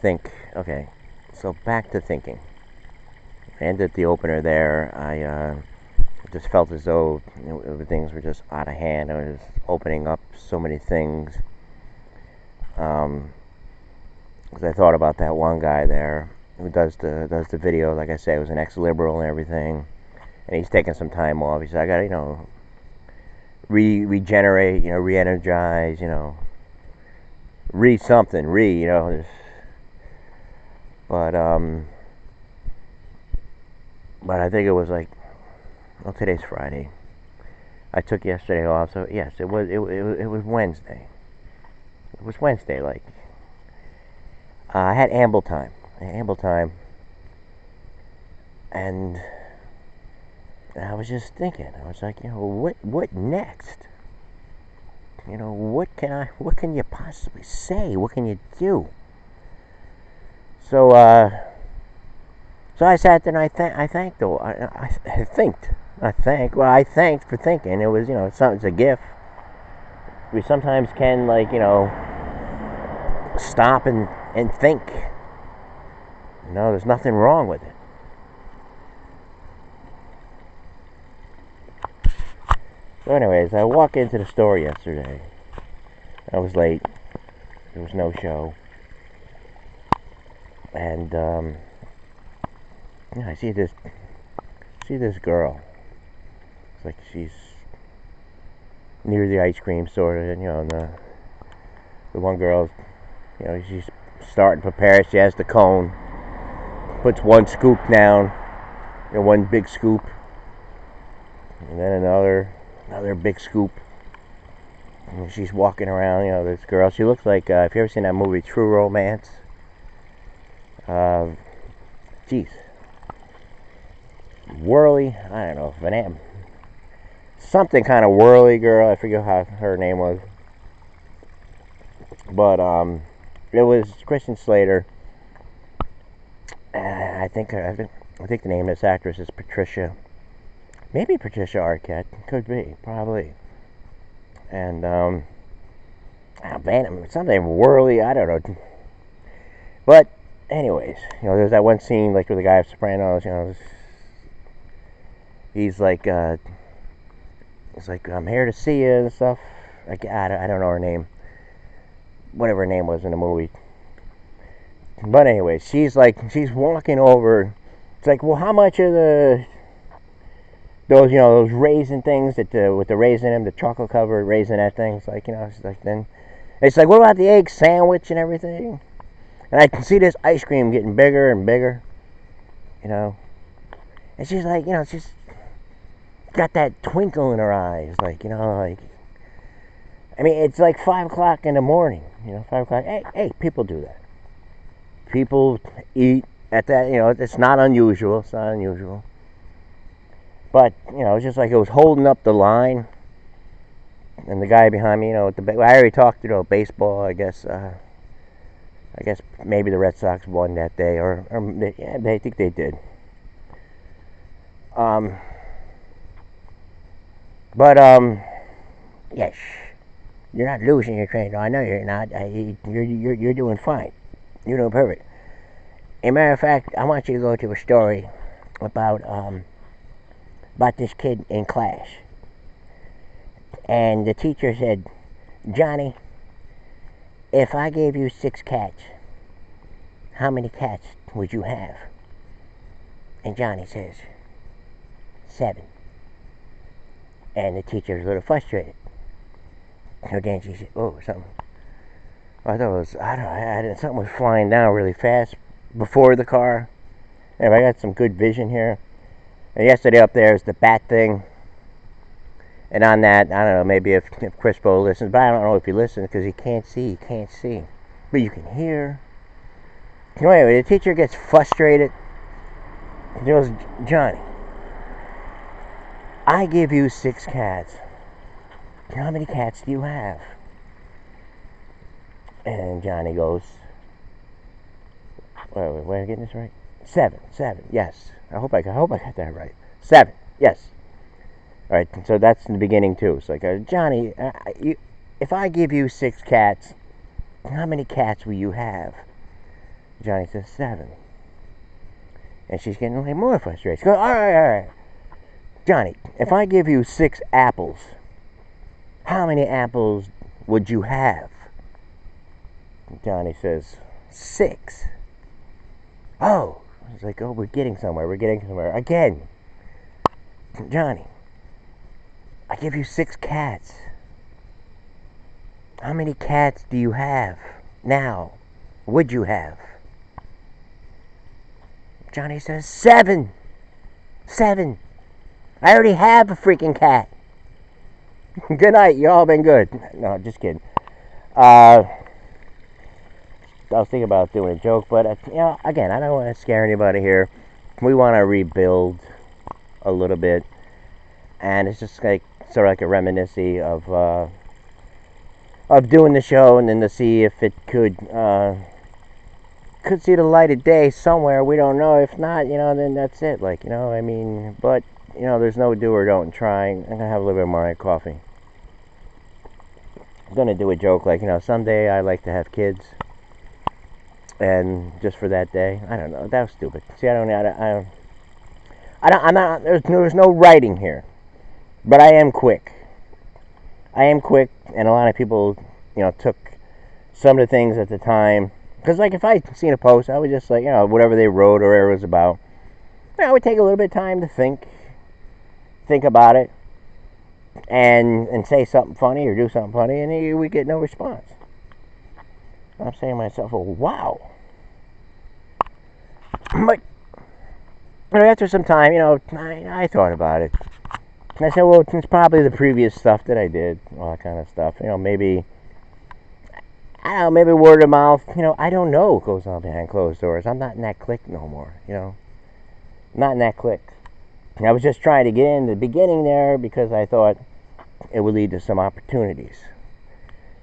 think, okay, so back to thinking. I ended the opener there. I just felt as though things were just out of hand. I was opening up so many things. Because I thought about that one guy there who does the video. Like I say, it was an ex-liberal and everything, and he's taking some time off. He said, "I gotta, regenerate, re-energize, something, But but I think it was like, well, today's Friday. I took yesterday off, so yes, it was Wednesday. It was Wednesday, like I had ample time. And I was just thinking. I was like, what next? What can you possibly say? What can you do? So I sat there and I thanked. I thanked for thinking. It was, it's a gift. We sometimes can, stop and think. There's nothing wrong with it. So anyways, I walked into the store yesterday. I was late. There was no show. And I see this girl. It's like she's near the ice cream store, and the one girl, she's starting to prepare. She has the cone, puts one scoop down, one big scoop, and then another big scoop. And she's walking around, this girl. She looks like, if you ever seen that movie True Romance, Whirly, I don't know, something kind of whirly girl. I forget how her name was, but it was Christian Slater. I think the name of this actress is Patricia. Maybe Patricia Arquette. Could be, probably. And something whirly. I don't know. But anyways, there's that one scene like with the guy of Sopranos. He's like, I'm here to see you and stuff. I don't know her name. Whatever her name was in the movie. But anyway, she's walking over. It's like, well, how much of those raisin things that with the raisin in them, the chocolate covered raisinette things, it's like, then it's like, what about the egg sandwich and everything? And I can see this ice cream getting bigger and bigger, and she's like, she's got that twinkle in her eyes, I mean, it's like 5 o'clock in the morning, 5 o'clock. Hey, people do that. People eat at that, it's not unusual. But, it's just like it was holding up the line. And the guy behind me, I already talked, baseball, I guess maybe the Red Sox won that day, or I think they did. But yes, you're not losing your train. No, I know you're not. You're doing fine. You're doing perfect. As a matter of fact, I want you to go to a story about this kid in class. And the teacher said, Johnny, if I gave you 6 cats, how many cats would you have? And Johnny says, 7. And the teacher was a little frustrated. So then she said, oh, something. I thought it was, something was flying down really fast before the car. Anyway, I got some good vision here. And yesterday up there is the bat thing. And on that, I don't know, maybe if Crispo listens, but I don't know if he listens because he can't see. But you can hear. Anyway, the teacher gets frustrated. He goes, Johnny, I give you 6 cats. How many cats do you have? And Johnny goes, wait, am I getting this right? 7, yes. I hope I got that right. 7, yes. All right, so that's in the beginning too. It's like, Johnny, if I give you 6 cats, how many cats will you have? Johnny says 7. And she's getting like more frustrated. She goes, all right. Johnny, if I give you 6 apples, how many apples would you have? Johnny says, 6. Oh. It's like, oh, we're getting somewhere. Again. Johnny, I give you 6 cats. How many cats do you have now? Would you have? Johnny says, 7. 7. I already have a freaking cat. Good night. You all been good. No, just kidding. I was thinking about doing a joke, but again, I don't want to scare anybody here. We want to rebuild a little bit, and it's just like sort of like a reminiscence of doing the show, and then to see if it could see the light of day somewhere. We don't know. If not, then that's it. But there's no do or don't in trying. I'm gonna have a little bit more coffee. I'm gonna do a joke like, someday I like to have kids, and just for that day. I don't know. That was stupid. See, I'm not. There's no writing here, but I am quick. And a lot of people, took some of the things at the time. Because, if I seen a post, I would just whatever they wrote or whatever it was about, I would take a little bit of time to think about it, and say something funny or do something funny, and we get no response. I'm saying to myself, well, wow. But after some time, I thought about it. And I said, well, it's probably the previous stuff that I did, all that kind of stuff. Maybe word of mouth. I don't know what goes on behind closed doors. I'm not in that clique no more. Not in that clique. I was just trying to get in the beginning there because I thought it would lead to some opportunities,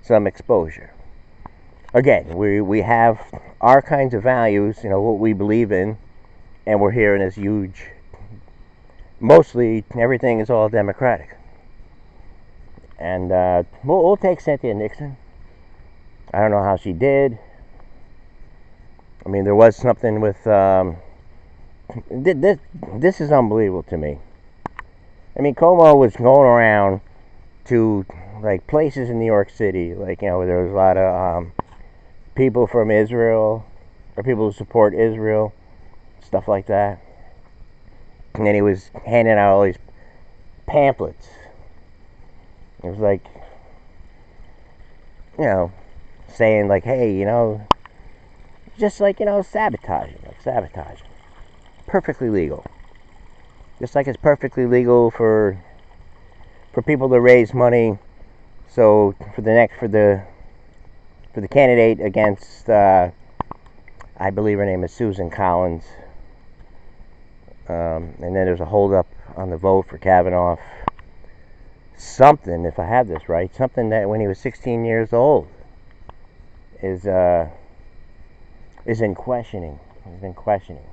some exposure. Again, we have our kinds of values, what we believe in, and we're here in this huge, mostly everything is all Democratic. And we'll take Cynthia Nixon. I don't know how she did. I mean, there was something with this is unbelievable to me. I mean, Como was going around to places in New York City, where there was a lot of people from Israel, or people who support Israel, stuff like that. And then he was handing out all these pamphlets. It was saying hey, just sabotaging. Perfectly legal. Just like it's perfectly legal for people to raise money. So for the candidate against, I believe her name is Susan Collins, and then there's a holdup on the vote for Kavanaugh. Something, if I have this right, something that when he was 16 years old is in questioning. Has been questioning.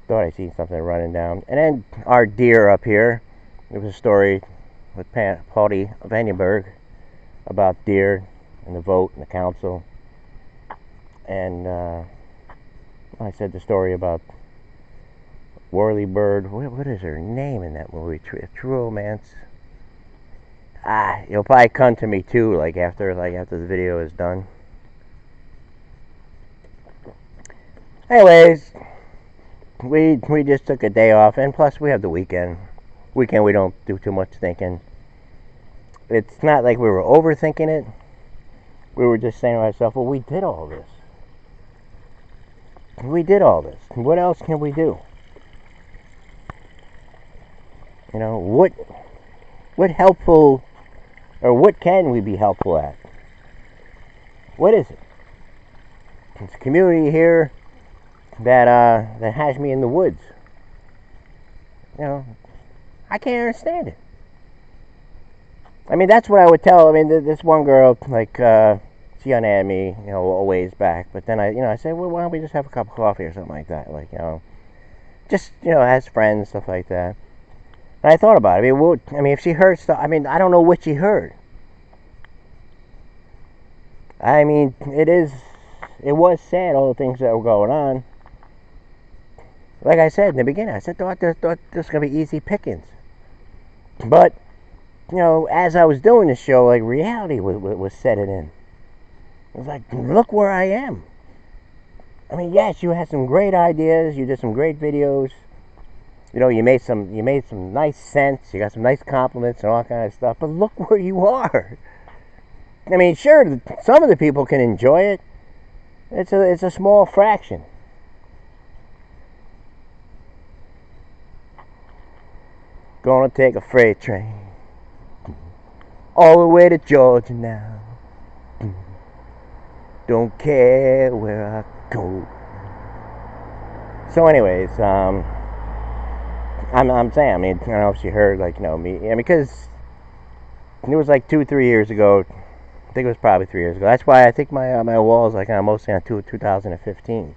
Thought I seen something running down. And then our deer up here. There was a story with Patty Vandenberg about deer and the vote and the council. And I said the story about Whirly Bird. What is her name in that movie? True Romance. It'll probably come to me too, after the video is done. Anyways, we just took a day off, and plus we have the weekend. We don't do too much thinking. It's not like we were overthinking it. We were just saying to ourselves, well, we did all this. What else can we do? What helpful, or what can we be helpful at? What is it? It's a community here that has me in the woods. I can't understand it. I mean, that's what I would tell. I mean, this one girl, she unanned me, a ways back. But then I said, well, why don't we just have a cup of coffee or something like that? Just as friends, stuff like that. And I thought about it. If she heard stuff, I don't know what she heard. I mean, it was sad, all the things that were going on. Like I said in the beginning, I thought this was going to be easy pickings. But, as I was doing the show, like, reality was setting in. It was like, look where I am. I mean, yes, you had some great ideas, you did some great videos. You made some nice sense, you got some nice compliments and all kind of stuff, but look where you are. I mean, sure, some of the people can enjoy it. It's a small fraction. Gonna take a freight train all the way to Georgia now. Don't care where I go. So, anyways, I'm saying, I mean, I don't know if you heard, like, me, because it was like 2-3 years ago. I think it was probably 3 years ago. That's why I think my wall is like mostly on 2015.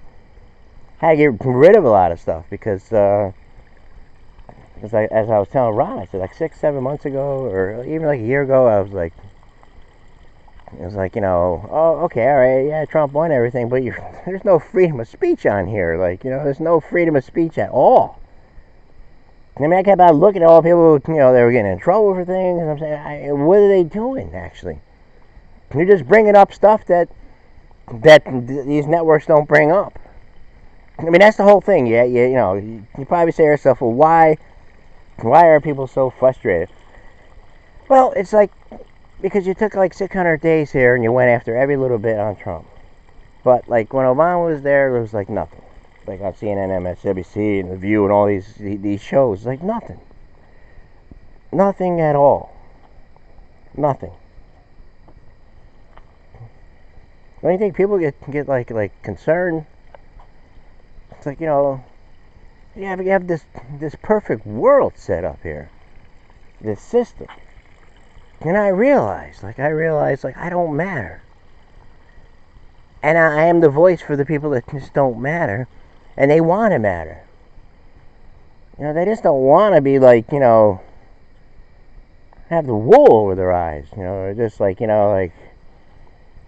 Had to get rid of a lot of stuff because as I was telling Ron, I said like 6-7 months ago, or even like a year ago, it was like, oh, okay, all right, yeah, Trump won everything, but there's no freedom of speech on here. Like, there's no freedom of speech at all. I mean, I kept on looking at all the people, they were getting in trouble for things, and I'm saying, what are they doing, actually? You're just bringing up stuff that these networks don't bring up. I mean, that's the whole thing. Yeah, you probably say to yourself, well, why are people so frustrated? Well, it's like, because you took like 600 days here and you went after every little bit on Trump. But like when Obama was there was like nothing. Like on CNN, MSNBC, and The View, and all these shows, like nothing. Nothing at all. Nothing. Don't you think people get like concerned? It's like, you have this perfect world set up here, this system, and I realize like I don't matter, and I am the voice for the people that just don't matter, and they want to matter. They just don't want to be like, have the wool over their eyes, or just like,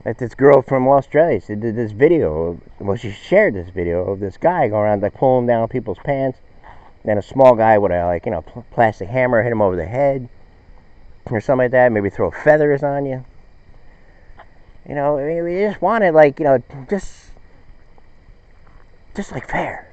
like this girl from Australia. She did this video. Well, she shared this video of this guy going around like pulling down people's pants. Then a small guy with a plastic hammer hit him over the head or something like that. Maybe throw feathers on you. I mean, we just wanted just like fair.